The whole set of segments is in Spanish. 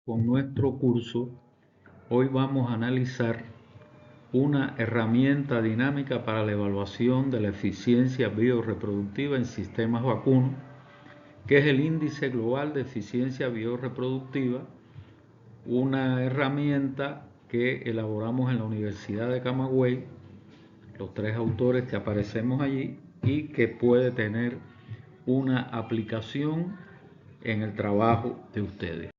Con nuestro curso, hoy vamos a analizar una herramienta dinámica para la evaluación de la eficiencia biorreproductiva en sistemas vacunos, que es el Índice Global de Eficiencia Biorreproductiva, una herramienta que elaboramos en la Universidad de Camagüey, los tres autores que aparecemos allí, y que puede tener una aplicación en el trabajo de ustedes.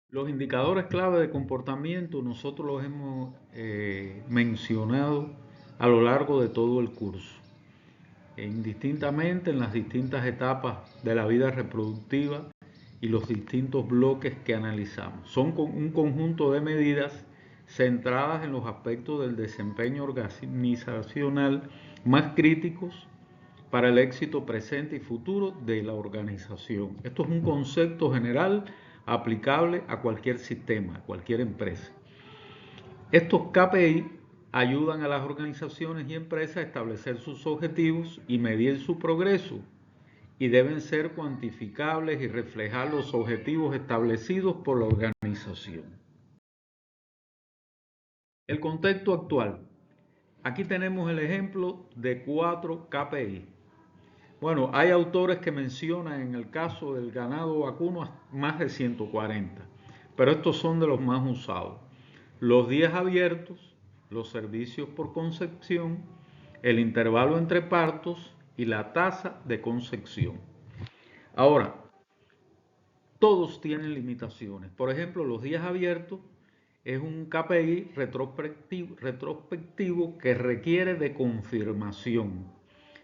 Los indicadores clave de comportamiento nosotros los hemos mencionado a lo largo de todo el curso, indistintamente en las distintas etapas de la vida reproductiva y los distintos bloques que analizamos. Son un conjunto de medidas centradas en los aspectos del desempeño organizacional más críticos para el éxito presente y futuro de la organización. Esto es un concepto general aplicable a cualquier sistema, a cualquier empresa. Estos KPI ayudan a las organizaciones y empresas a establecer sus objetivos y medir su progreso, y deben ser cuantificables y reflejar los objetivos establecidos por la organización. El contexto actual. Aquí tenemos el ejemplo de 4 KPI. Bueno, hay autores que mencionan en el caso del ganado vacuno más de 140, pero estos son de los más usados. Los días abiertos, los servicios por concepción, el intervalo entre partos y la tasa de concepción. Ahora, todos tienen limitaciones. Por ejemplo, los días abiertos es un KPI retrospectivo que requiere de confirmación.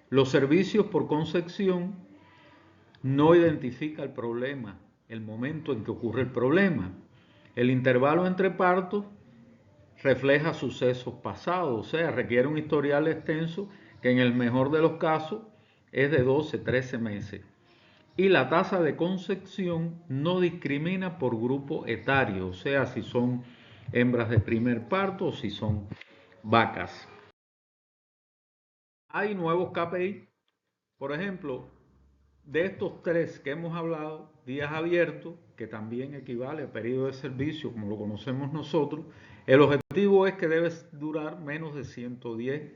Los servicios por concepción no identifica el problema, el momento en que ocurre el problema. El intervalo entre partos refleja sucesos pasados, o sea, requiere un historial extenso que en el mejor de los casos es de 12, 13 meses. Y la tasa de concepción no discrimina por grupo etario, o sea, si son hembras de primer parto o si son vacas. Hay nuevos KPI, por ejemplo, de estos 3 que hemos hablado, días abiertos, que también equivale a periodo de servicio, como lo conocemos nosotros, el objetivo es que debe durar menos de 110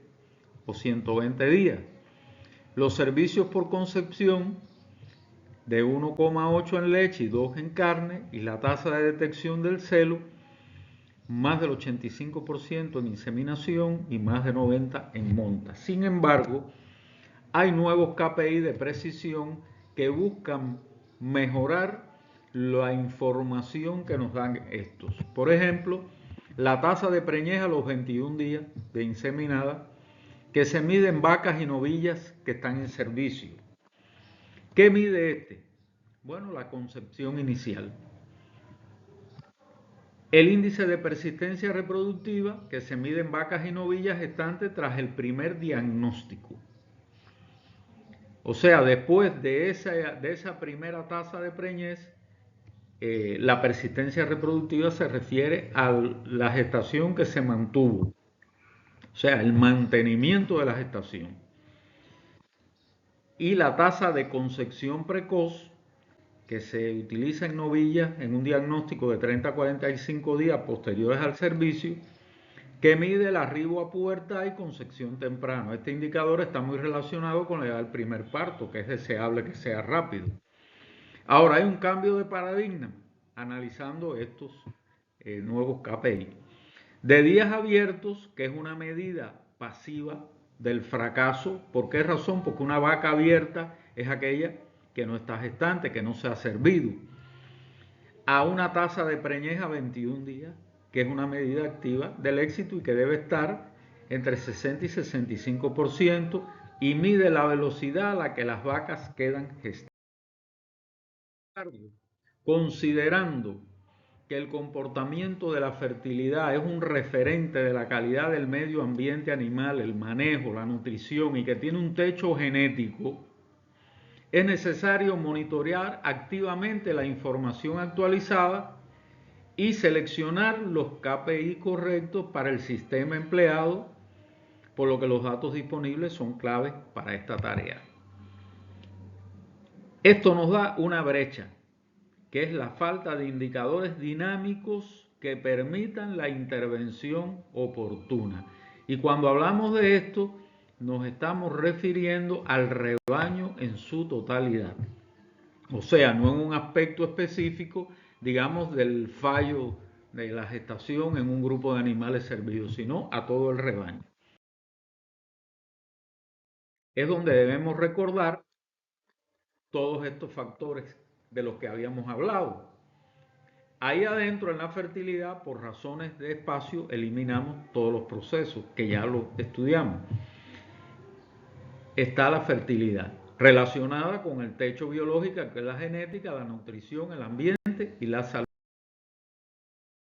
o 120 días. Los servicios por concepción, de 1,8 en leche y 2 en carne, y la tasa de detección del celo, más del 85% en inseminación y más de 90% en monta. Sin embargo, hay nuevos KPI de precisión que buscan mejorar la información que nos dan estos. Por ejemplo, la tasa de preñez a los 21 días de inseminada, que se mide en vacas y novillas que están en servicio. ¿Qué mide este? Bueno, la concepción inicial. El índice de persistencia reproductiva, que se mide en vacas y novillas gestantes tras el primer diagnóstico. O sea, después de esa primera tasa de preñez, la persistencia reproductiva se refiere a la gestación que se mantuvo. O sea, el mantenimiento de la gestación. Y la tasa de concepción precoz, que se utiliza en novillas en un diagnóstico de 30 a 45 días posteriores al servicio, que mide el arribo a pubertad y concepción temprana. Este indicador está muy relacionado con la edad del primer parto, que es deseable que sea rápido. Ahora hay un cambio de paradigma analizando estos nuevos KPI. De días abiertos, que es una medida pasiva del fracaso. ¿Por qué razón? Porque una vaca abierta es aquella que no está gestante, que no se ha servido. A una tasa de preñez a 21 días, que es una medida activa del éxito y que debe estar entre 60 y 65%, y mide la velocidad a la que las vacas quedan gestadas. Considerando que el comportamiento de la fertilidad es un referente de la calidad del medio ambiente animal, el manejo, la nutrición, y que tiene un techo genético, es necesario monitorear activamente la información actualizada y seleccionar los KPI correctos para el sistema empleado, por lo que los datos disponibles son claves para esta tarea. Esto nos da una brecha que es la falta de indicadores dinámicos que permitan la intervención oportuna. Y cuando hablamos de esto, nos estamos refiriendo al rebaño en su totalidad. O sea, no en un aspecto específico, digamos, del fallo de la gestación en un grupo de animales servidos, sino a todo el rebaño. Es donde debemos recordar todos estos factores de los que habíamos hablado. Ahí adentro en la fertilidad, por razones de espacio, eliminamos todos los procesos que ya lo estudiamos. Está la fertilidad, relacionada con el techo biológico, que es la genética, la nutrición, el ambiente y la salud.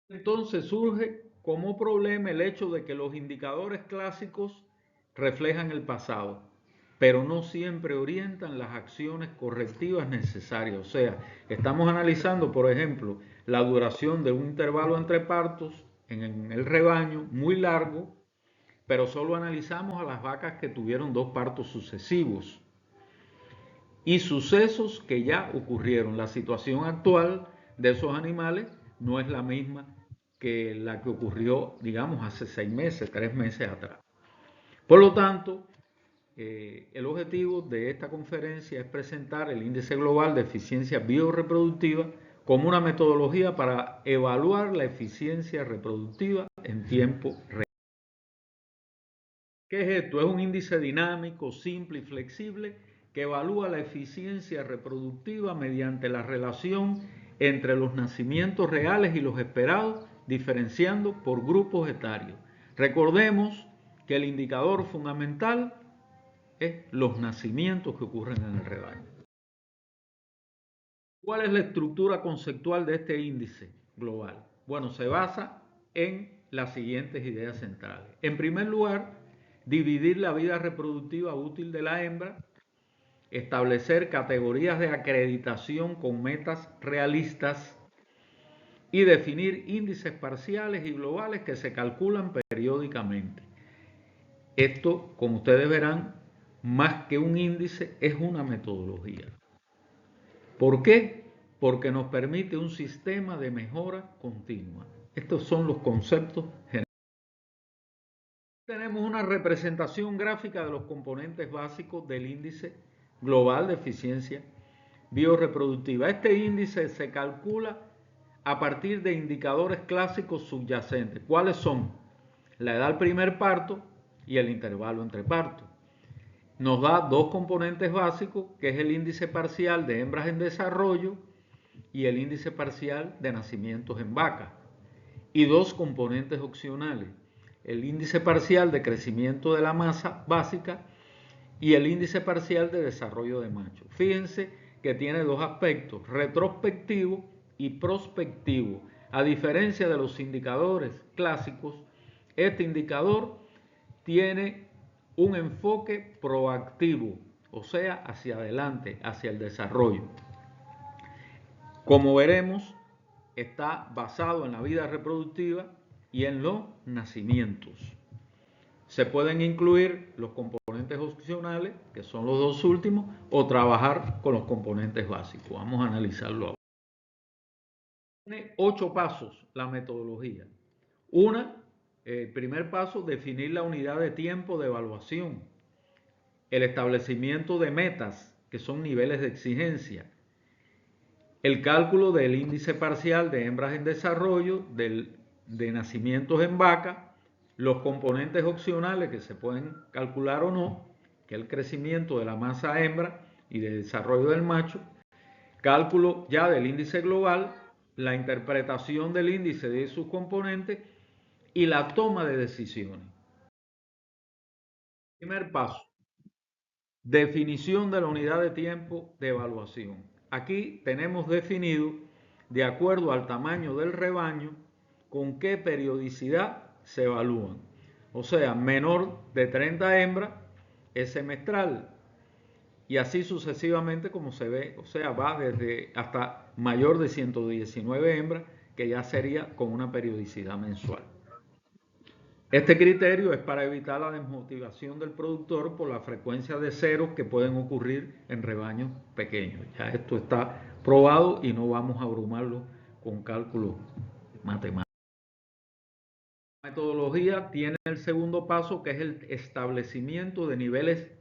Entonces surge como problema el hecho de que los indicadores clásicos reflejan el pasado, pero no siempre orientan las acciones correctivas necesarias. O sea, estamos analizando, por ejemplo, la duración de un intervalo entre partos en el rebaño muy largo, pero solo analizamos a las vacas que tuvieron 2 partos sucesivos y sucesos que ya ocurrieron. La situación actual de esos animales no es la misma que la que ocurrió, digamos, hace 6 meses, 3 meses atrás. Por lo tanto, el objetivo de esta conferencia es presentar el Índice Global de Eficiencia Biorreproductiva como una metodología para evaluar la eficiencia reproductiva en tiempo real. ¿Qué es esto? Es un índice dinámico, simple y flexible que evalúa la eficiencia reproductiva mediante la relación entre los nacimientos reales y los esperados, diferenciando por grupos etarios. Recordemos que el indicador fundamental es los nacimientos que ocurren en el rebaño. ¿Cuál es la estructura conceptual de este índice global? Bueno, se basa en las siguientes ideas centrales. En primer lugar, dividir la vida reproductiva útil de la hembra, establecer categorías de acreditación con metas realistas y definir índices parciales y globales que se calculan periódicamente. Esto, como ustedes verán, más que un índice, es una metodología. ¿Por qué? Porque nos permite un sistema de mejora continua. Estos son los conceptos generales. Tenemos una representación gráfica de los componentes básicos del índice global de eficiencia biorreproductiva. Este índice se calcula a partir de indicadores clásicos subyacentes. ¿Cuáles son? La edad al primer parto y el intervalo entre partos. Nos da 2 componentes básicos, que es el índice parcial de hembras en desarrollo y el índice parcial de nacimientos en vacas. Y 2 componentes opcionales, el índice parcial de crecimiento de la masa básica y el índice parcial de desarrollo de macho. Fíjense que tiene 2 aspectos, retrospectivo y prospectivo. A diferencia de los indicadores clásicos, este indicador tiene un enfoque proactivo, o sea, hacia adelante, hacia el desarrollo. Como veremos, está basado en la vida reproductiva y en los nacimientos. Se pueden incluir los componentes opcionales, que son los 2 últimos, o trabajar con los componentes básicos. Vamos a analizarlo ahora. Tiene 8 pasos la metodología. Primer paso, definir la unidad de tiempo de evaluación. El establecimiento de metas, que son niveles de exigencia. El cálculo del índice parcial de hembras en desarrollo, de nacimientos en vaca, los componentes opcionales que se pueden calcular o no, que es el crecimiento de la masa hembra y de desarrollo del macho, cálculo ya del índice global, la interpretación del índice de sus componentes y la toma de decisiones. Primer paso, definición de la unidad de tiempo de evaluación. Aquí tenemos definido, de acuerdo al tamaño del rebaño, con qué periodicidad se evalúan. O sea, menor de 30 hembras es semestral y así sucesivamente como se ve, o sea, va desde hasta mayor de 119 hembras, que ya sería con una periodicidad mensual. Este criterio es para evitar la desmotivación del productor por la frecuencia de ceros que pueden ocurrir en rebaños pequeños. Ya esto está probado y no vamos a abrumarlo con cálculos matemáticos. La metodología tiene el segundo paso, que es el establecimiento de niveles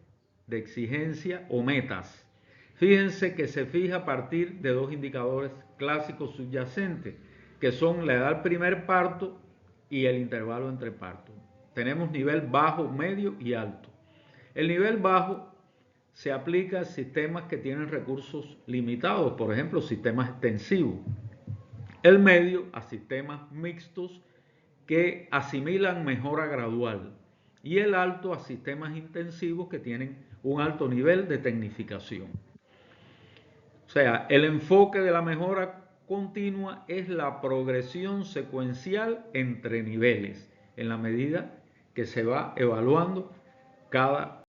de exigencia o metas. Fíjense que se fija a partir de dos indicadores clásicos subyacentes, que son la edad del primer parto y el intervalo entre partos. Tenemos nivel bajo, medio y alto. El nivel bajo se aplica a sistemas que tienen recursos limitados, por ejemplo, sistemas extensivos. El medio a sistemas mixtos que asimilan mejora gradual. Y el alto a sistemas intensivos que tienen un alto nivel de tecnificación. O sea, el enfoque de la mejora continua es la progresión secuencial entre niveles, en la medida que se va evaluando cada.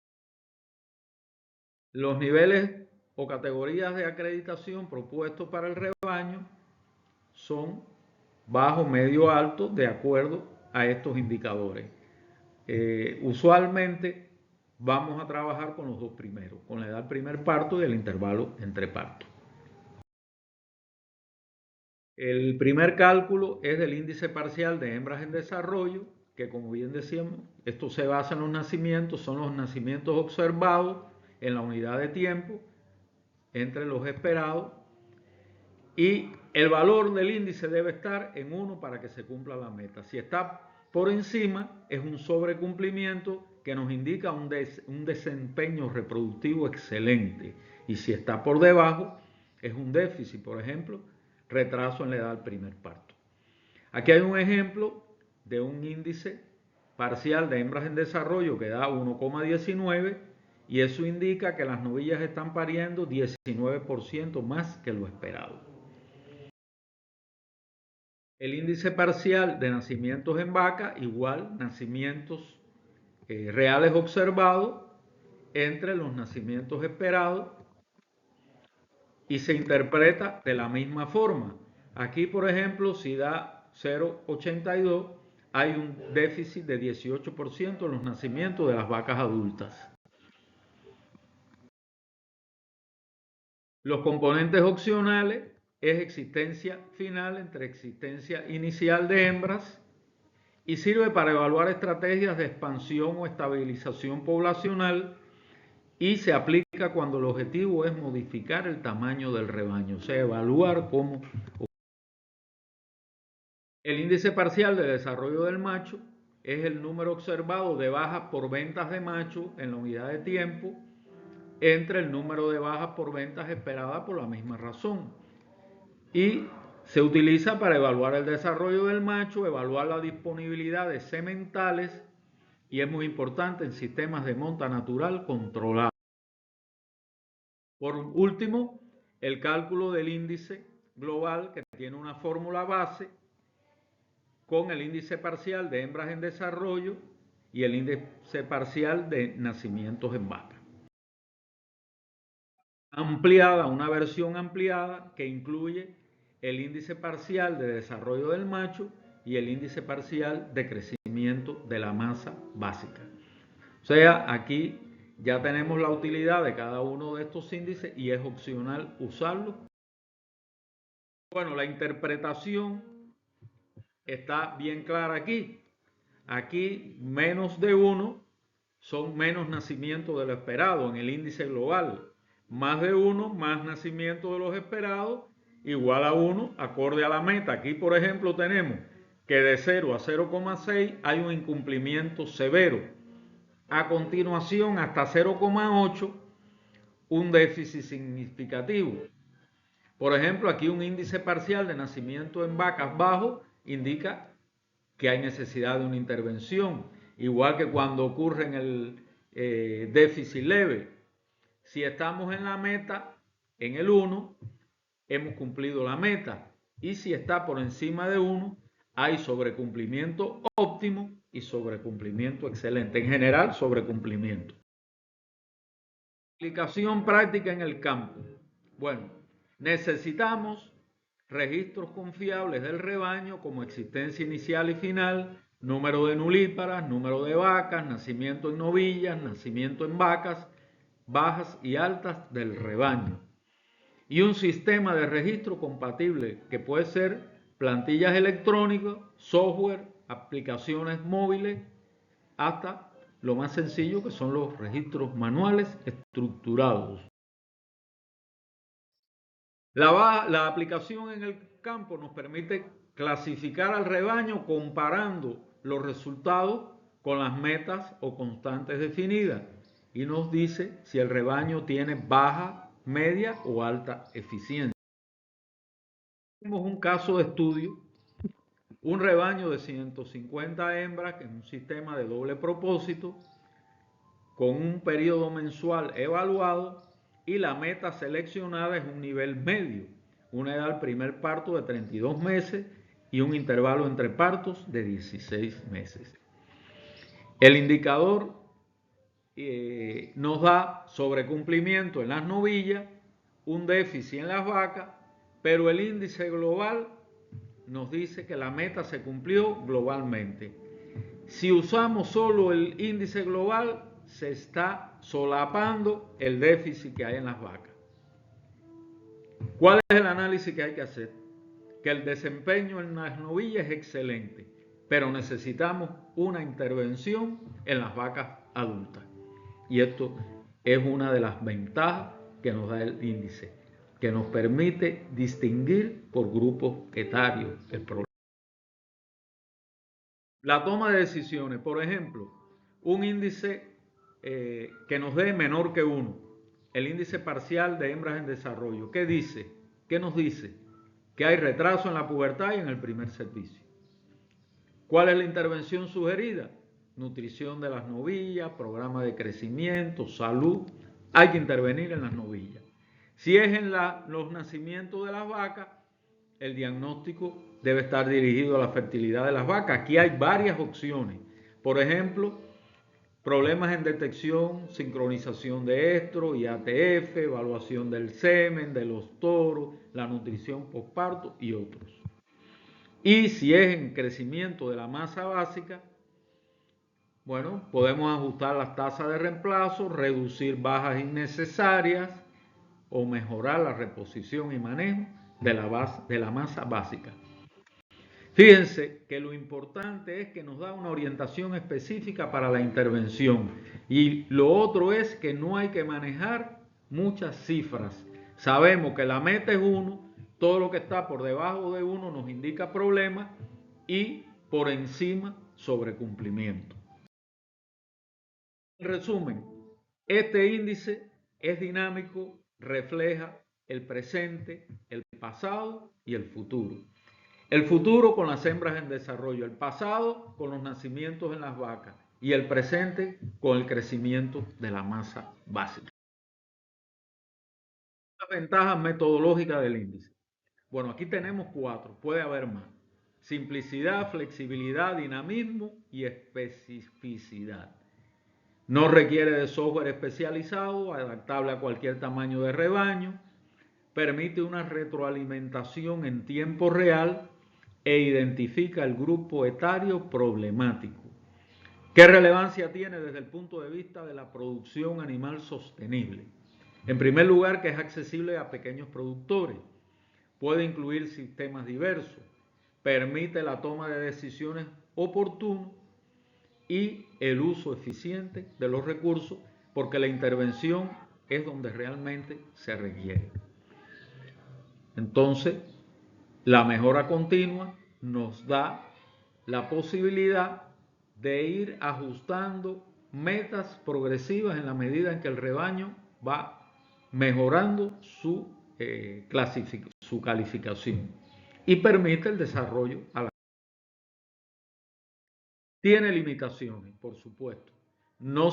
Los niveles o categorías de acreditación propuestos para el rebaño son bajo, medio, alto, de acuerdo a estos indicadores. Usualmente vamos a trabajar con los dos primeros, con la edad del primer parto y el intervalo entre partos. El primer cálculo es del índice parcial de hembras en desarrollo, que como bien decíamos, esto se basa en los nacimientos, son los nacimientos observados en la unidad de tiempo entre los esperados, y el valor del índice debe estar en 1 para que se cumpla la meta. Si está por encima, es un sobrecumplimiento que nos indica un desempeño reproductivo excelente, y si está por debajo, es un déficit, por ejemplo, retraso en la edad del primer parto. Aquí hay un ejemplo de un índice parcial de hembras en desarrollo que da 1,19, y eso indica que las novillas están pariendo 19% más que lo esperado. El índice parcial de nacimientos en vaca, igual, nacimientos reales observados entre los nacimientos esperados, y se interpreta de la misma forma. Aquí, por ejemplo, si da 0,82, hay un déficit de 18% en los nacimientos de las vacas adultas. Los componentes opcionales es existencia final entre existencia inicial de hembras, y sirve para evaluar estrategias de expansión o estabilización poblacional, y se aplica cuando el objetivo es modificar el tamaño del rebaño, o sea, evaluar cómo. El índice parcial de desarrollo del macho es el número observado de bajas por ventas de macho en la unidad de tiempo entre el número de bajas por ventas esperadas por la misma razón, y se utiliza para evaluar el desarrollo del macho, evaluar la disponibilidad de sementales, y es muy importante en sistemas de monta natural controlado. Por último, el cálculo del índice global, que tiene una fórmula base con el índice parcial de hembras en desarrollo y el índice parcial de nacimientos en vaca. Ampliada, una versión ampliada que incluye el índice parcial de desarrollo del macho y el índice parcial de crecimiento de la masa básica. O sea, aquí ya tenemos la utilidad de cada uno de estos índices y es opcional usarlo. Bueno, la interpretación está bien clara aquí. Aquí menos de 1 son menos nacimientos de lo esperado en el índice global. Más de 1, más nacimiento de los esperados, igual a 1, acorde a la meta. Aquí, por ejemplo, tenemos que de 0 a 0,6 hay un incumplimiento severo. A continuación, hasta 0,8, un déficit significativo. Por ejemplo, aquí un índice parcial de nacimiento en vacas bajo indica que hay necesidad de una intervención, igual que cuando ocurre en el déficit leve. Si estamos en la meta, en el 1, hemos cumplido la meta, y si está por encima de 1, hay sobrecumplimiento óptimo y sobrecumplimiento excelente. En general, sobrecumplimiento. Aplicación práctica en el campo. Bueno, necesitamos registros confiables del rebaño como existencia inicial y final, número de nulíparas, número de vacas, nacimiento en novillas, nacimiento en vacas bajas y altas del rebaño. y un sistema de registro compatible que puede ser plantillas electrónicas, software, aplicaciones móviles, hasta lo más sencillo que son los registros manuales estructurados. La aplicación en el campo nos permite clasificar al rebaño comparando los resultados con las metas o constantes definidas y nos dice si el rebaño tiene baja, media o alta eficiencia. Tenemos un caso de estudio, un rebaño de 150 hembras en un sistema de doble propósito con un periodo mensual evaluado y la meta seleccionada es un nivel medio, una edad al primer parto de 32 meses y un intervalo entre partos de 16 meses. El indicador nos da sobrecumplimiento en las novillas, un déficit en las vacas, pero el índice global nos dice que la meta se cumplió globalmente. Si usamos solo el índice global, se está solapando el déficit que hay en las vacas. ¿Cuál es el análisis que hay que hacer? Que el desempeño en las novillas es excelente, pero necesitamos una intervención en las vacas adultas. Y esto es una de las ventajas que nos da el índice, que nos permite distinguir por grupos etarios el problema. La toma de decisiones, por ejemplo, un índice que nos dé menor que 1, el índice parcial de hembras en desarrollo. ¿Qué dice? ¿Qué nos dice? Que hay retraso en la pubertad y en el primer servicio. ¿Cuál es la intervención sugerida? Nutrición de las novillas, programa de crecimiento, salud. Hay que intervenir en las novillas. Si es en los nacimientos de las vacas, el diagnóstico debe estar dirigido a la fertilidad de las vacas. Aquí hay varias opciones. Por ejemplo, problemas en detección, sincronización de estro y ATF, evaluación del semen, de los toros, la nutrición postparto y otros. Y si es en crecimiento de la masa básica, bueno, podemos ajustar las tasas de reemplazo, reducir bajas innecesarias o mejorar la reposición y manejo de la masa básica. Fíjense que lo importante es que nos da una orientación específica para la intervención y lo otro es que no hay que manejar muchas cifras. Sabemos que la meta es 1, todo lo que está por debajo de 1 nos indica problemas y por encima sobrecumplimiento. En resumen, este índice es dinámico, refleja el presente, el pasado y el futuro. El futuro con las hembras en desarrollo, el pasado con los nacimientos en las vacas y el presente con el crecimiento de la masa básica. Las ventajas metodológicas del índice. Bueno, aquí tenemos 4, puede haber más. Simplicidad, flexibilidad, dinamismo y especificidad. No requiere de software especializado, adaptable a cualquier tamaño de rebaño. Permite una retroalimentación en tiempo real e identifica el grupo etario problemático. ¿Qué relevancia tiene desde el punto de vista de la producción animal sostenible? En primer lugar, que es accesible a pequeños productores. Puede incluir sistemas diversos. Permite la toma de decisiones oportunas y el uso eficiente de los recursos, porque la intervención es donde realmente se requiere. Entonces, la mejora continua nos da la posibilidad de ir ajustando metas progresivas en la medida en que el rebaño va mejorando su calificación y permite el desarrollo a la. Tiene limitaciones, por supuesto. No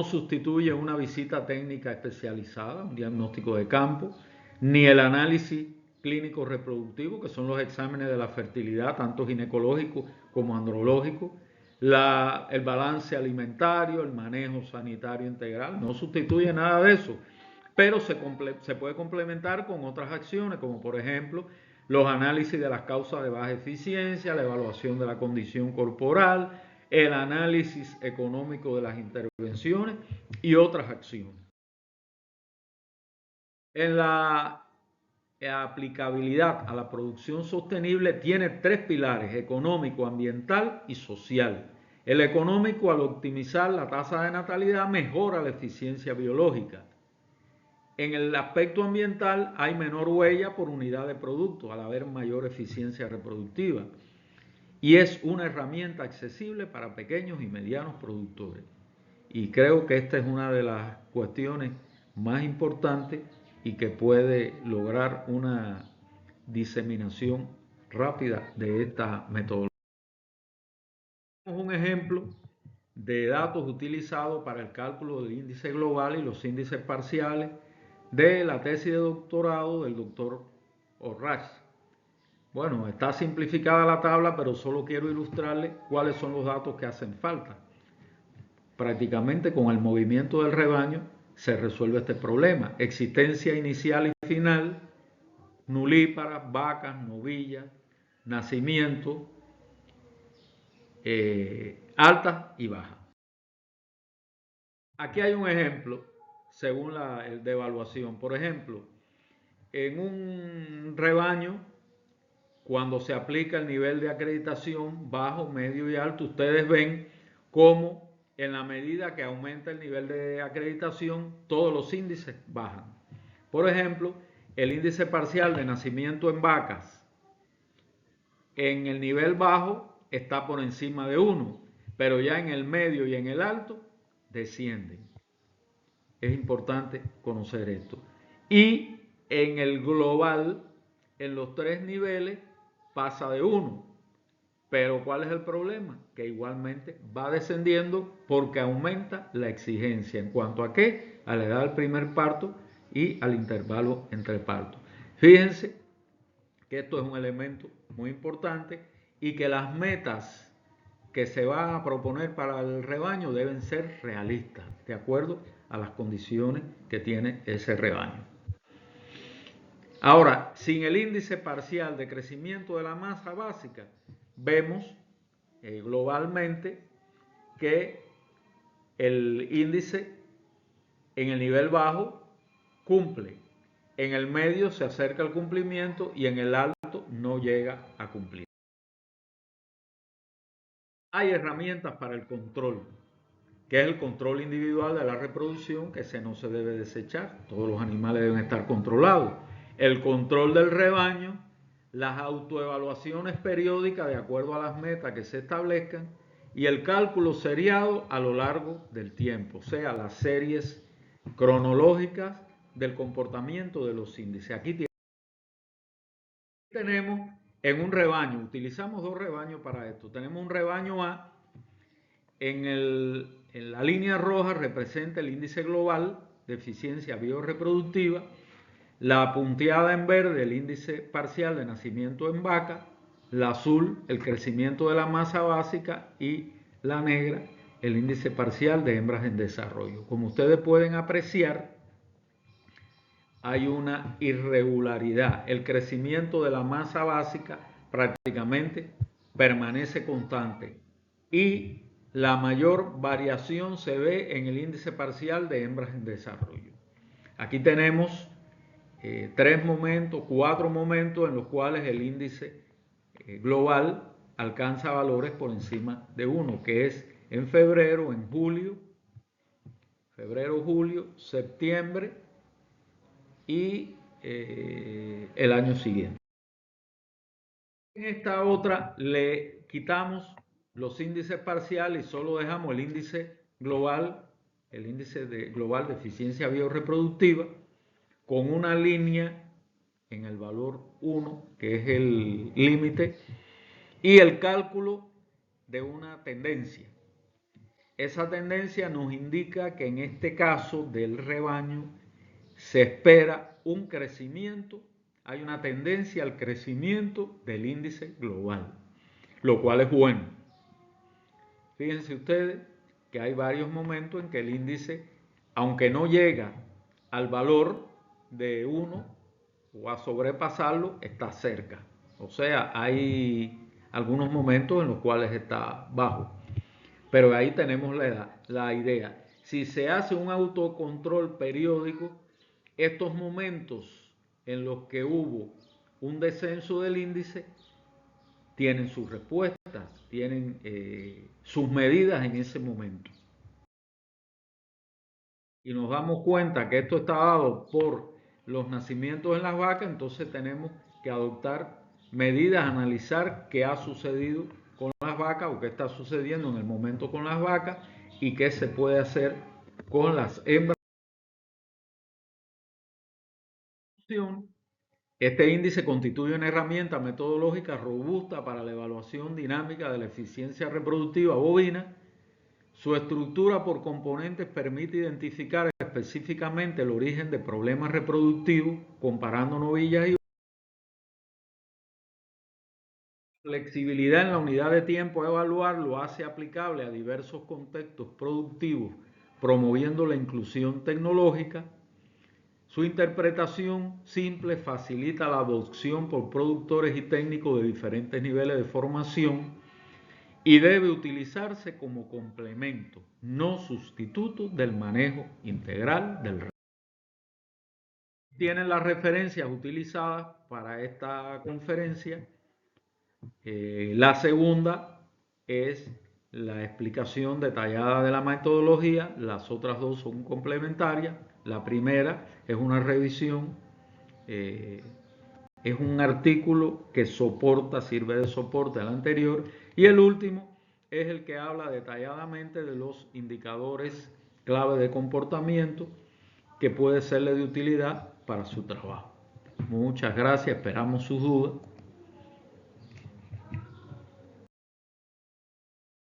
sustituye una visita técnica especializada, un diagnóstico de campo, ni el análisis clínico reproductivo, que son los exámenes de la fertilidad, tanto ginecológico como andrológico, el balance alimentario, el manejo sanitario integral, no sustituye nada de eso, pero se puede complementar con otras acciones, como por ejemplo los análisis de las causas de baja eficiencia, la evaluación de la condición corporal, el análisis económico de las intervenciones y otras acciones. En la aplicabilidad a la producción sostenible tiene tres pilares: económico, ambiental y social. El económico, al optimizar la tasa de natalidad, mejora la eficiencia biológica. En el aspecto ambiental hay menor huella por unidad de producto al haber mayor eficiencia reproductiva. Y es una herramienta accesible para pequeños y medianos productores. Y creo que esta es una de las cuestiones más importantes y que puede lograr una diseminación rápida de esta metodología. Tenemos un ejemplo de datos utilizados para el cálculo del índice global y los índices parciales de la tesis de doctorado del doctor Orraz. Bueno, está simplificada la tabla, pero solo quiero ilustrarles cuáles son los datos que hacen falta. Prácticamente con el movimiento del rebaño se resuelve este problema: existencia inicial y final, nulíparas, vacas, novillas, nacimiento, altas y bajas. Aquí hay un ejemplo según el de evaluación. Por ejemplo, en un rebaño, cuando se aplica el nivel de acreditación bajo, medio y alto, ustedes ven cómo en la medida que aumenta el nivel de acreditación, todos los índices bajan. Por ejemplo, el índice parcial de nacimiento en vacas en el nivel bajo está por encima de 1, pero ya en el medio y en el alto descienden. Es importante conocer esto. Y en el global, en los tres niveles, pasa de 1. Pero ¿cuál es el problema? Que igualmente va descendiendo porque aumenta la exigencia. ¿En cuanto a qué? A la edad del primer parto y al intervalo entre partos. Fíjense que esto es un elemento muy importante y que las metas que se van a proponer para el rebaño deben ser realistas, de acuerdo a las condiciones que tiene ese rebaño. Ahora, sin el índice parcial de crecimiento de la masa básica, vemos globalmente que el índice en el nivel bajo cumple, en el medio se acerca al cumplimiento y en el alto no llega a cumplir. Hay herramientas para el control, que es el control individual de la reproducción, que no se debe desechar. Todos los animales deben estar controlados. El control del rebaño, las autoevaluaciones periódicas de acuerdo a las metas que se establezcan y el cálculo seriado a lo largo del tiempo, o sea, las series cronológicas del comportamiento de los índices. Aquí tenemos en un rebaño, utilizamos dos rebaños para esto. Tenemos un rebaño A, en la línea roja representa el índice global de eficiencia biorreproductiva, la punteada en verde el índice parcial de nacimiento en vaca, la azul el crecimiento de la masa básica y la negra el índice parcial de hembras en desarrollo. Como ustedes pueden apreciar, hay una irregularidad. El crecimiento de la masa básica prácticamente permanece constante y la mayor variación se ve en el índice parcial de hembras en desarrollo. Aquí tenemos 4 momentos en los cuales el índice global alcanza valores por encima de 1, que es en febrero, julio, septiembre y el año siguiente. En esta otra le quitamos los índices parciales y solo dejamos el índice global, global de eficiencia biorreproductiva, con una línea en el valor 1, que es el límite, y el cálculo de una tendencia. Esa tendencia nos indica que en este caso del rebaño se espera un crecimiento, hay una tendencia al crecimiento del índice global, lo cual es bueno. Fíjense ustedes que hay varios momentos en que el índice, aunque no llega al valor de 1 o a sobrepasarlo, está cerca. O sea, hay algunos momentos en los cuales está bajo. Pero ahí tenemos la idea. Si se hace un autocontrol periódico, estos momentos en los que hubo un descenso del índice tienen sus respuestas, tienen sus medidas en ese momento. Y nos damos cuenta que esto está dado por los nacimientos en las vacas, entonces tenemos que adoptar medidas, analizar qué ha sucedido con las vacas o qué está sucediendo en el momento con las vacas y qué se puede hacer con las hembras. Este índice constituye una herramienta metodológica robusta para la evaluación dinámica de la eficiencia reproductiva bovina. Su estructura por componentes permite identificar específicamente el origen de problemas reproductivos comparando novillas y flexibilidad en la unidad de tiempo a evaluar lo hace aplicable a diversos contextos productivos, promoviendo la inclusión tecnológica. Su interpretación simple facilita la adopción por productores y técnicos de diferentes niveles de formación y debe utilizarse como complemento, no sustituto del manejo integral del resto. Tienen las referencias utilizadas para esta conferencia. La segunda es la explicación detallada de la metodología, las otras dos son complementarias. La primera es una revisión, es un artículo que sirve de soporte al anterior, y el último es el que habla detalladamente de los indicadores clave de comportamiento que puede serle de utilidad para su trabajo. Muchas gracias, esperamos sus dudas.